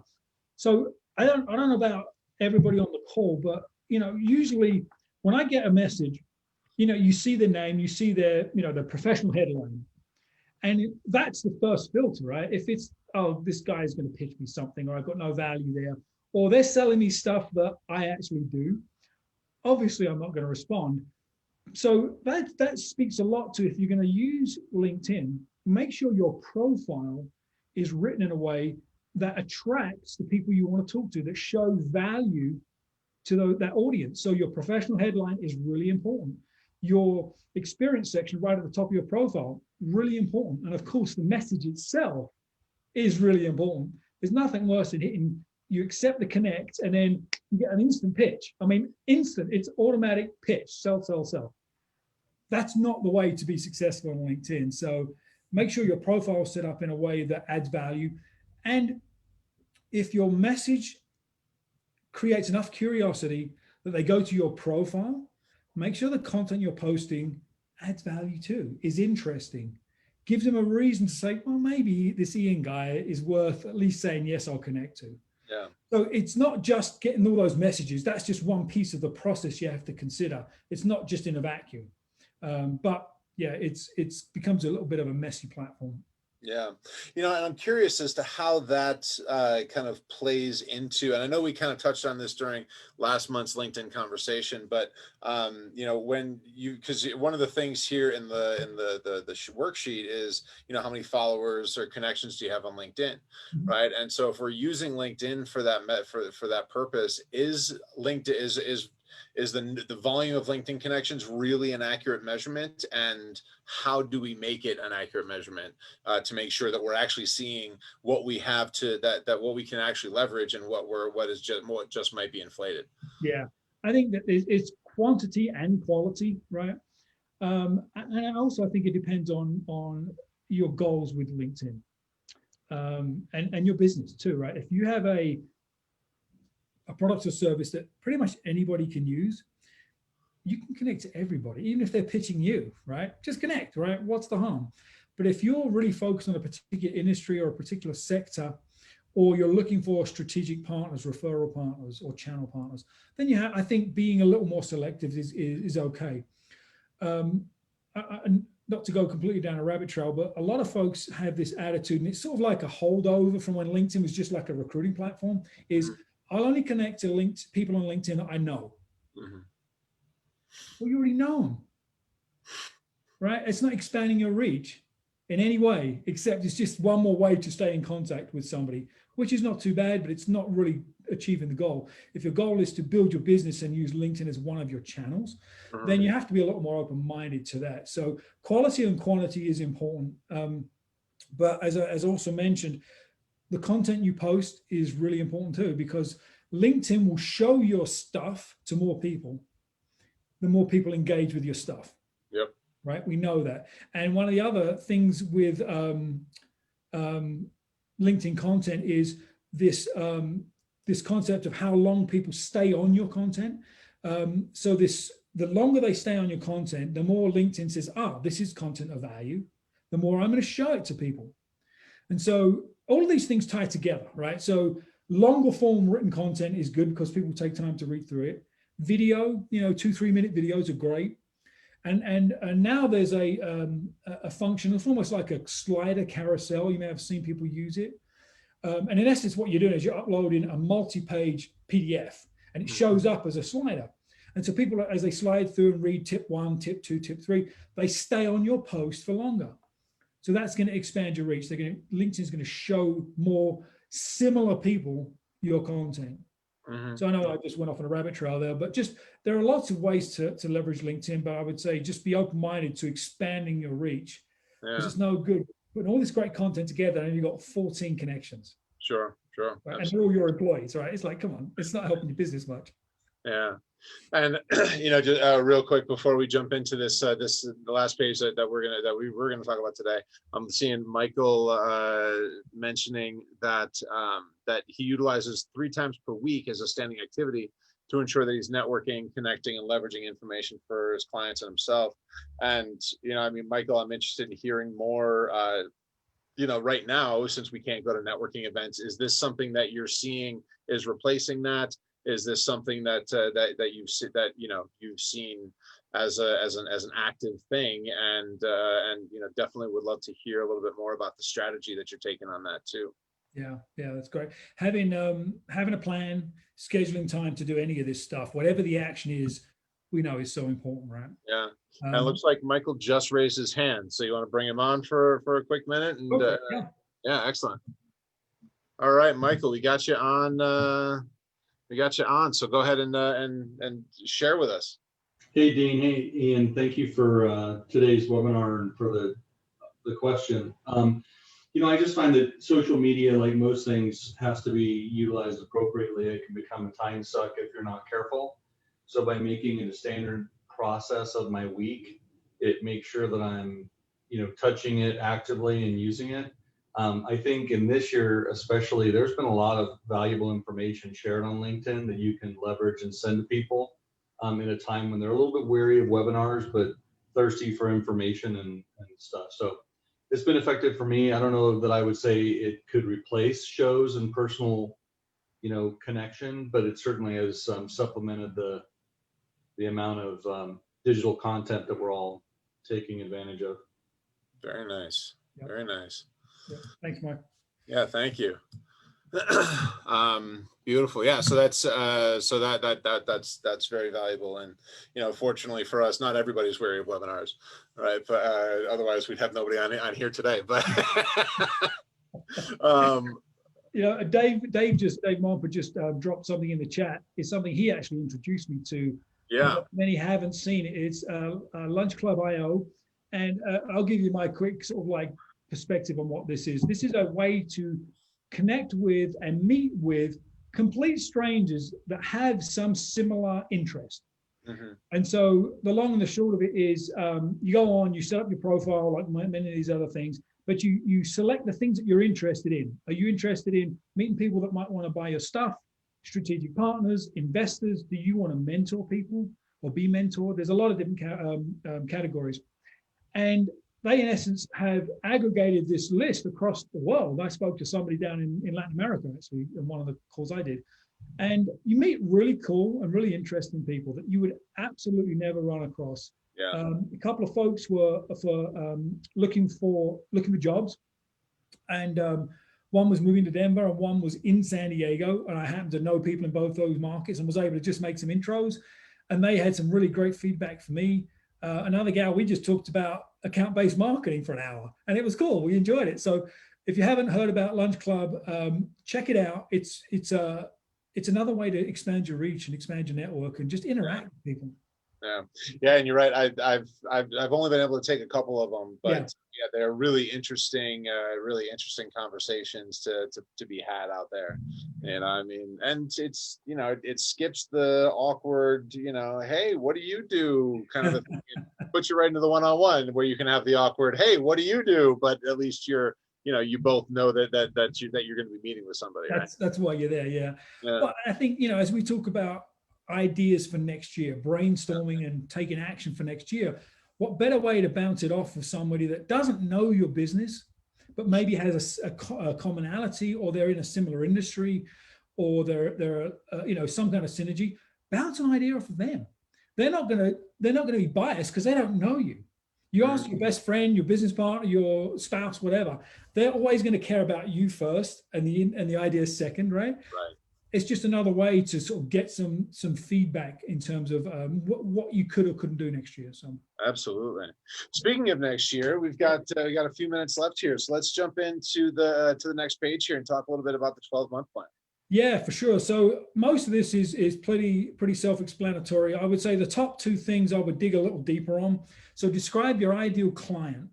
[SPEAKER 2] So I don't know about everybody on the call, but usually when I get a message, you see the name, you see their, the professional headline, and that's the first filter, right? If it's, oh, this guy is going to pitch me something, or I've got no value there, or they're selling me stuff that I actually do, obviously I'm not going to respond. So that speaks a lot to, if you're going to use LinkedIn, make sure your profile is written in a way that attracts the people you want to talk to, that show value to that audience. So your professional headline is really important. Your experience section right at the top of your profile, really important. And of course, the message itself is really important. There's nothing worse than hitting, you accept the connect, and then you get an instant pitch. I mean, instant, it's automatic pitch, sell. That's not the way to be successful on LinkedIn. So make sure your profile is set up in a way that adds value. And if your message creates enough curiosity that they go to your profile, make sure the content you're posting adds value too, is interesting. Give them a reason to say, well, maybe this Ian guy is worth at least saying, yes, I'll connect to.
[SPEAKER 1] Yeah.
[SPEAKER 2] So it's not just getting all those messages. That's just one piece of the process you have to consider. It's not just in a vacuum. But yeah, it's becomes a little bit of a messy platform.
[SPEAKER 1] Yeah. And I'm curious as to how that kind of plays into, and I know we kind of touched on this during last month's LinkedIn conversation, but when because one of the things here in the worksheet is, how many followers or connections do you have on LinkedIn, right? And so if we're using LinkedIn for that for that purpose, is LinkedIn is the volume of LinkedIn connections really an accurate measurement, and how do we make it an accurate measurement to make sure that we're actually seeing what we have that what we can actually leverage, and what just might be inflated?
[SPEAKER 2] Yeah, I think that it's quantity and quality, right? And also I think it depends on your goals with LinkedIn and your business too, right? If you have a product or service that pretty much anybody can use, you can connect to everybody, even if they're pitching you, right? Just connect, right? What's the harm? But if you're really focused on a particular industry or a particular sector, or you're looking for strategic partners, referral partners, or channel partners, then I think being a little more selective is okay. Not to go completely down a rabbit trail, but a lot of folks have this attitude, and it's sort of like a holdover from when LinkedIn was just like a recruiting platform, is I'll only connect to people on LinkedIn that I know. Well, you already know them, right? It's not expanding your reach in any way, except it's just one more way to stay in contact with somebody, which is not too bad, but it's not really achieving the goal. If your goal is to build your business and use LinkedIn as one of your channels, then you have to be a lot more open-minded to that. So quality and quantity is important. But as also mentioned, the content you post is really important too, because LinkedIn will show your stuff to more people, the more people engage with your stuff.
[SPEAKER 1] Yep.
[SPEAKER 2] Right. We know that. And one of the other things with LinkedIn content is this this concept of how long people stay on your content. So the longer they stay on your content, the more LinkedIn says, this is content of value, the more I'm going to show it to people. And so all of these things tie together, right? So longer form written content is good because people take time to read through it. Video, 2-3 minute videos are great. And now there's a function, it's almost like a slider carousel. You may have seen people use it. And in essence, what you're doing is you're uploading a multi-page PDF and it shows up as a slider. And so people, as they slide through and read tip 1, tip 2, tip 3, they stay on your post for longer. So that's going to expand your reach. LinkedIn's going to show more similar people your content. So I know I just went off on a rabbit trail there, but just there are lots of ways to leverage LinkedIn, but I would say just be open-minded to expanding your reach, because it's no good putting all this great content together and you've got 14 connections.
[SPEAKER 1] Sure.
[SPEAKER 2] Right? And they're all your employees, right? It's like, come on, it's not helping your business much.
[SPEAKER 1] Yeah. And just real quick before we jump into this, the last page that we were gonna talk about today. I'm seeing Michael mentioning that that he utilizes 3 times per week as a standing activity to ensure that he's networking, connecting, and leveraging information for his clients and himself. And Michael, I'm interested in hearing more. Right now, since we can't go to networking events, is this something that you're seeing is replacing that? Is this something that you've seen as an active thing? And definitely would love to hear a little bit more about the strategy that you're taking on that too.
[SPEAKER 2] Yeah, that's great. Having a plan, scheduling time to do any of this stuff, whatever the action is, we know is so important, right?
[SPEAKER 1] Yeah. And it looks like Michael just raised his hand, so you want to bring him on for a quick minute? And
[SPEAKER 2] okay,
[SPEAKER 1] yeah, excellent. All right, Michael, we got you on. So go ahead and share with us.
[SPEAKER 3] Hey, Dean. Hey, Ian. Thank you for today's webinar and for the question. I just find that social media, like most things, has to be utilized appropriately. It can become a time suck if you're not careful. So by making it a standard process of my week, it makes sure that I'm, touching it actively and using it. I think in this year, especially, there's been a lot of valuable information shared on LinkedIn that you can leverage and send to people in a time when they're a little bit weary of webinars, but thirsty for information and stuff. So it's been effective for me. I don't know that I would say it could replace shows and personal, connection, but it certainly has supplemented the amount of digital content that we're all taking advantage of.
[SPEAKER 1] Very nice. Yep. Very nice.
[SPEAKER 2] Yeah. Thanks, Mike.
[SPEAKER 1] Yeah, thank you. Beautiful. Yeah, so that's very valuable. And fortunately for us, not everybody's weary of webinars, right? But otherwise we'd have nobody on here today. But
[SPEAKER 2] Dave Momper just dropped something in the chat. It's something he actually introduced me to.
[SPEAKER 1] Yeah.
[SPEAKER 2] Many haven't seen it. It's Lunch Club IO, and I'll give you my quick sort of like perspective on what this is. This is a way to connect with and meet with complete strangers that have some similar interest. And so the long and the short of it is you go on, you set up your profile like many of these other things, but you select the things that you're interested in. Are you interested in meeting people that might want to buy your stuff, strategic partners, investors? Do you want to mentor people or be mentored? There's a lot of different categories. And they, in essence, have aggregated this list across the world. I spoke to somebody down in Latin America, actually, in one of the calls I did. And you meet really cool and really interesting people that you would absolutely never run across.
[SPEAKER 1] Yeah.
[SPEAKER 2] A couple of folks were looking for jobs. And one was moving to Denver and one was in San Diego. And I happened to know people in both those markets and was able to just make some intros. And they had some really great feedback for me. Another gal, we just talked about account-based marketing for an hour, and it was cool. We enjoyed it. So if you haven't heard about Lunch Club, check it out. It's it's another way to expand your reach and expand your network and just interact with people.
[SPEAKER 1] Yeah, and you're right. I've only been able to take a couple of them, but yeah, they're really interesting conversations to be had out there. And I mean, and it's, it skips the awkward, hey, what do you do kind of a thing. It puts you right into the one-on-one where you can have the awkward, hey, what do you do? But at least you're, you both know that you're going to be meeting with somebody.
[SPEAKER 2] That's why you're there. Yeah. But I think, as we talk about ideas for next year, brainstorming and taking action for next year, what better way to bounce it off with somebody that doesn't know your business, but maybe has a commonality, or they're in a similar industry, or they're some kind of synergy. Bounce an idea off of them. They're not going to be biased because they don't know you. You ask your best friend, your business partner, your spouse, whatever. They're always going to care about you first, and the idea second, right?
[SPEAKER 1] Right.
[SPEAKER 2] It's just another way to sort of get some feedback in terms of what you could or couldn't do next year. So
[SPEAKER 1] absolutely. Speaking of next year, we got a few minutes left here, so let's jump into the next page here and talk a little bit about the 12-month plan.
[SPEAKER 2] Yeah, for sure. So most of this is pretty self-explanatory. I would say the top two things I would dig a little deeper on. So describe your ideal client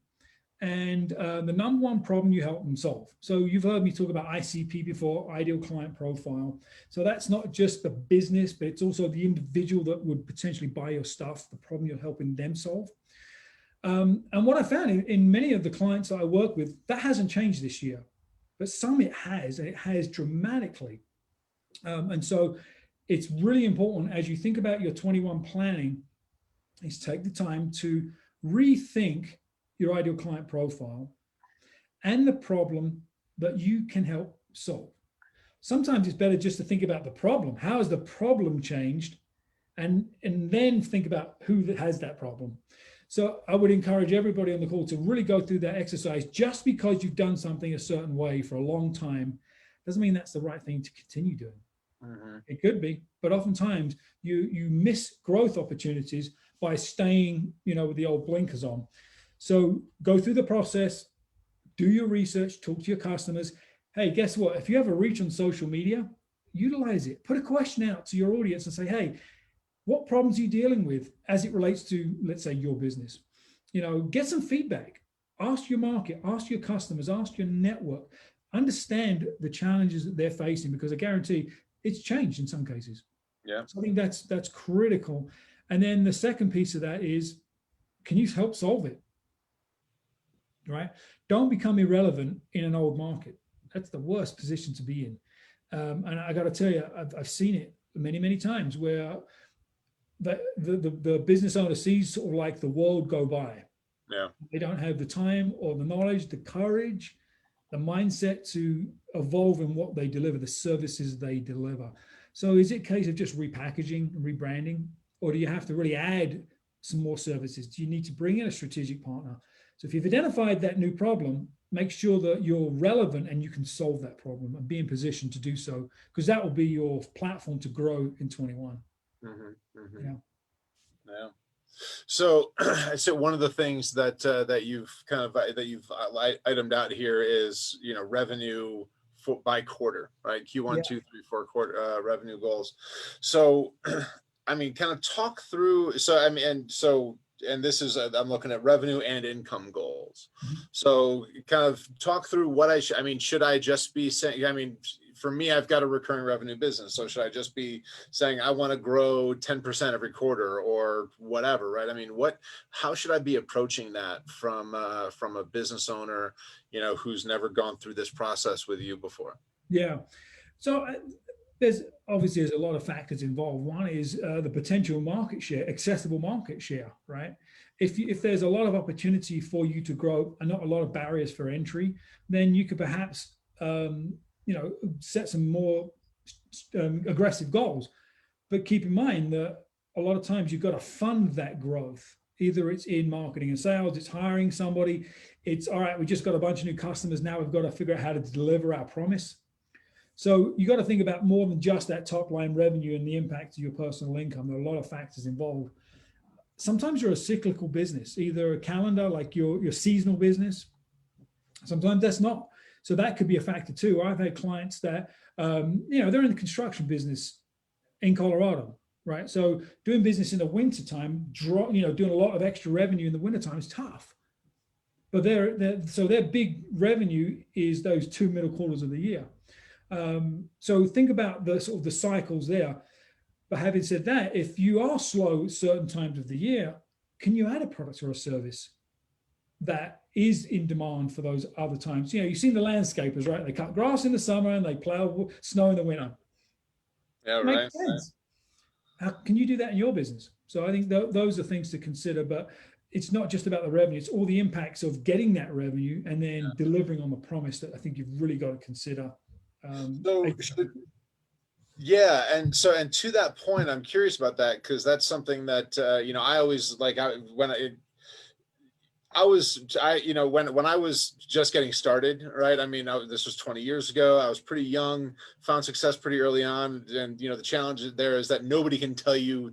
[SPEAKER 2] and the number one problem you help them solve. So you've heard me talk about ICP before, ideal client profile. So that's not just the business, but it's also the individual that would potentially buy your stuff, the problem you're helping them solve. And what I found in many of the clients that I work with, that hasn't changed this year, but some it has, and it has dramatically. And so it's really important as you think about your 21 planning, is take the time to rethink your ideal client profile and the problem that you can help solve. Sometimes it's better just to think about the problem. How has the problem changed? And then think about who has that problem. So I would encourage everybody on the call to really go through that exercise. Just because you've done something a certain way for a long time doesn't mean that's the right thing to continue doing. It could be, but oftentimes you miss growth opportunities by staying, with the old blinkers on. So go through the process, do your research, talk to your customers. Hey, guess what? If you have a reach on social media, utilize it. Put a question out to your audience and say, hey, what problems are you dealing with as it relates to, let's say, your business? Get some feedback. Ask your market, ask your customers, ask your network. Understand the challenges that they're facing, because I guarantee it's changed in some cases.
[SPEAKER 1] Yeah.
[SPEAKER 2] So I think that's critical. And then the second piece of that is, can you help solve it? Right? Don't become irrelevant in an old market. That's the worst position to be in. And I got to tell you, I've seen it many, many times where the business owner sees sort of like the world go by.
[SPEAKER 1] Yeah.
[SPEAKER 2] They don't have the time or the knowledge, the courage, the mindset to evolve in what they deliver, the services they deliver. So is it a case of just repackaging and rebranding, or do you have to really add some more services? Do you need to bring in a strategic partner? So if you've identified that new problem, make sure that you're relevant and you can solve that problem and be in position to do so, because that will be your platform to grow in 21.
[SPEAKER 1] Yeah. So one of the things that you've itemed out here is revenue by quarter, right? Q1, 2, 3, 4 quarter revenue goals. So I mean, kind of talk through. And this is I'm looking at revenue and income goals. So kind of talk through what should I just be saying? For me, I've got a recurring revenue business. So should I just be saying I want to grow 10% every quarter or whatever, right? How should I be approaching that from a business owner, who's never gone through this process with you before?
[SPEAKER 2] Yeah. So there's a lot of factors involved. One is the potential market share, accessible market share, right? If there's a lot of opportunity for you to grow and not a lot of barriers for entry, then you could perhaps set some more aggressive goals. But keep in mind that a lot of times you've got to fund that growth. Either it's in marketing and sales, it's hiring somebody, it's all right, we just got a bunch of new customers, now we've got to figure out how to deliver our promise. So you got to think about more than just that top line revenue and the impact to your personal income. There are a lot of factors involved. Sometimes you're a cyclical business, either a calendar, like your seasonal business. Sometimes that's not. So that could be a factor too. I've had clients that, they're in the construction business in Colorado, right? So doing business in the wintertime, doing a lot of extra revenue in the wintertime is tough. But their big revenue is those 2 middle quarters of the year. So think about the sort of the cycles there. But having said that, if you are slow at certain times of the year, can you add a product or a service that is in demand for those other times? You've seen the landscapers, right? They cut grass in the summer and they plow snow in the winter.
[SPEAKER 1] Yeah,
[SPEAKER 2] Makes
[SPEAKER 1] right.
[SPEAKER 2] sense. How can you do that in your business? So I think those are things to consider, but it's not just about the revenue. It's all the impacts of getting that revenue and then delivering on the promise that I think you've really got to consider.
[SPEAKER 1] Yeah, and to that point, I'm curious about that, because that's something that I always like. When I was just getting started, right? I mean, this was 20 years ago. I was pretty young, found success pretty early on. And, the challenge there is that nobody can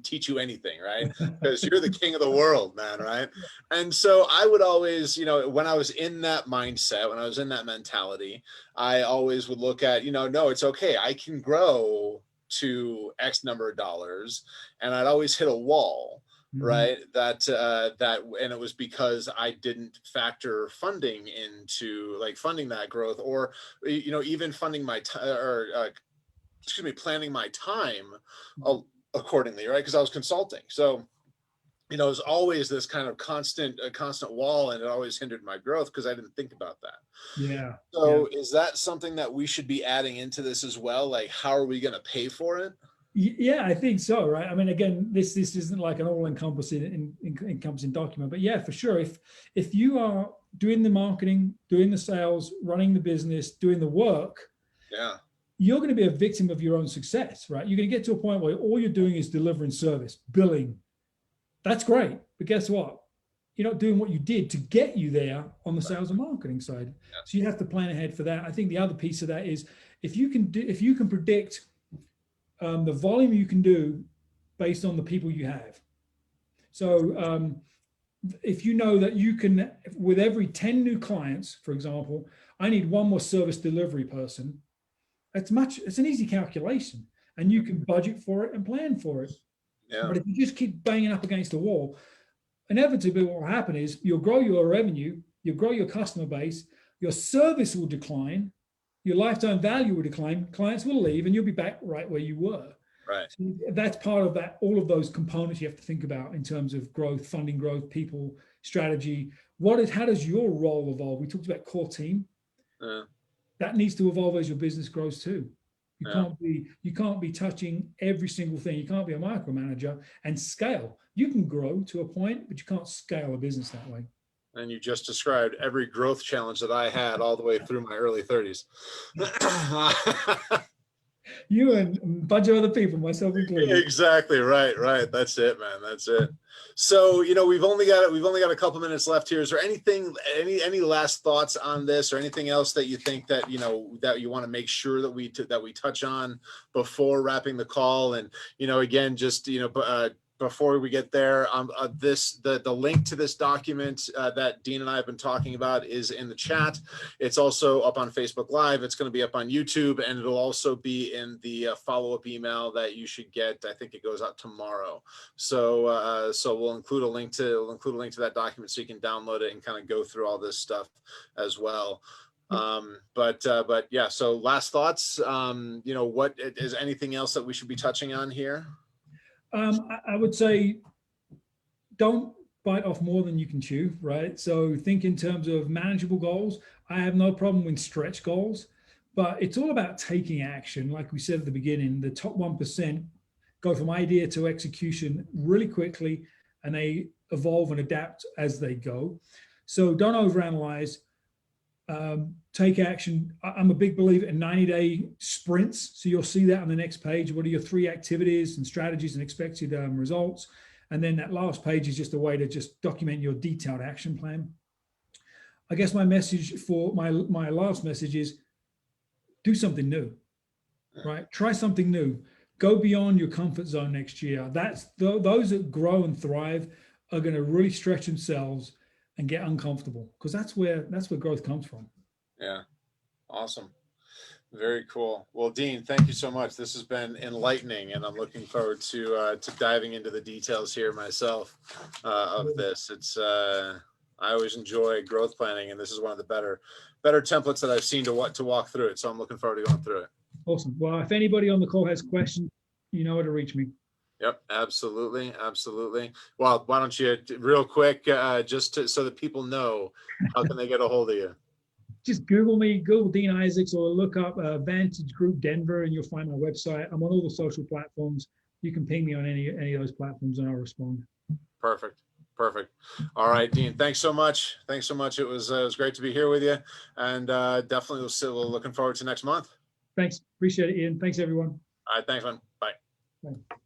[SPEAKER 1] teach you anything, right? Because you're the king of the world, man, right? And so I would always, when I was in that mindset, when I was in that mentality, I always would look at, no, it's okay. I can grow to X number of dollars. And I'd always hit a wall. Right. That and it was because I didn't factor funding into funding that growth, or, even funding my planning my time accordingly. Right. Because I was consulting. So, it was always this kind of constant wall, and it always hindered my growth because I didn't think about that.
[SPEAKER 2] Yeah.
[SPEAKER 1] So is that something that we should be adding into this as well? Like, how are we going to pay for it?
[SPEAKER 2] Yeah, I think so, right? I mean, again, this isn't like an all-encompassing document, but yeah, for sure. If you are doing the marketing, doing the sales, running the business, doing the work, you're going to be a victim of your own success, right? You're going to get to a point where all you're doing is delivering service, billing. That's great, but guess what? You're not doing what you did to get you there on the sales and marketing side. So you have to plan ahead for that. I think the other piece of that is if you can predict the volume you can do based on the people you have. So if you know that you can, with every 10 new clients, for example, I need one more service delivery person, it's an easy calculation, and you can budget for it and plan for it. Yeah. But if you just keep banging up against the wall, inevitably what will happen is you'll grow your revenue, you'll grow your customer base, your service will decline, your lifetime value will decline, clients will leave, and you'll be back right where you were.
[SPEAKER 1] Right.
[SPEAKER 2] So that's part of that, all of those components you have to think about in terms of growth, funding growth, people, strategy. How does your role evolve? We talked about core team. That needs to evolve as your business grows too. You can't be touching every single thing. You can't be a micromanager and scale. You can grow to a point, but you can't scale a business that way.
[SPEAKER 1] And you just described every growth challenge that I had all the way through my early 30s.
[SPEAKER 2] You and a bunch of other people, myself included.
[SPEAKER 1] Exactly. Right. That's it, man. That's it. So, we've only got a couple minutes left here. Is there any last thoughts on this, or anything else that you think that, that you want to make sure that we touch on before wrapping the call? And, again, just, before we get there, the link to this document that Dean and I have been talking about is in the chat. It's also up on Facebook Live. It's going to be up on YouTube, and it'll also be in the follow-up email that you should get. I think it goes out tomorrow. So we'll include a link to that document so you can download it and kind of go through all this stuff as well. But yeah. So last thoughts. What is anything else that we should be touching on here?
[SPEAKER 2] I would say don't bite off more than you can chew, right? So think in terms of manageable goals. I have no problem with stretch goals, but it's all about taking action. Like we said at the beginning, the top 1% go from idea to execution really quickly, and they evolve and adapt as they go. So don't overanalyze. Take action. I'm a big believer in 90-day sprints. So you'll see that on the next page. What are your 3 activities and strategies and expected results? And then that last page is just a way to just document your detailed action plan. I guess my message for my last message is do something new, right? Try something new. Go beyond your comfort zone next year. Those that grow and thrive are going to really stretch themselves and get uncomfortable, because that's where growth comes from.
[SPEAKER 1] Yeah. Awesome. Very cool. Well, Dean, thank you so much. This has been enlightening, and I'm looking forward to diving into the details here myself of this. It's I always enjoy growth planning, and this is one of the better templates that I've seen to walk through it. So I'm looking forward to going through it.
[SPEAKER 2] Awesome. Well, if anybody on the call has questions, you know where to reach me.
[SPEAKER 1] Yep, absolutely, absolutely. Well, why don't you real quick, so that people know, how can they get a hold of you?
[SPEAKER 2] Just Google me, Google Dean Isaacs, or look up Vantage Group Denver, and you'll find my website. I'm on all the social platforms. You can ping me on any of those platforms, and I'll respond.
[SPEAKER 1] Perfect. Perfect. All right, Dean, thanks so much. Thanks so much. It was great to be here with you, and definitely we'll looking forward to next month.
[SPEAKER 2] Thanks. Appreciate it, Ian. Thanks, everyone.
[SPEAKER 1] All right. Thanks, man. Bye.
[SPEAKER 2] Bye.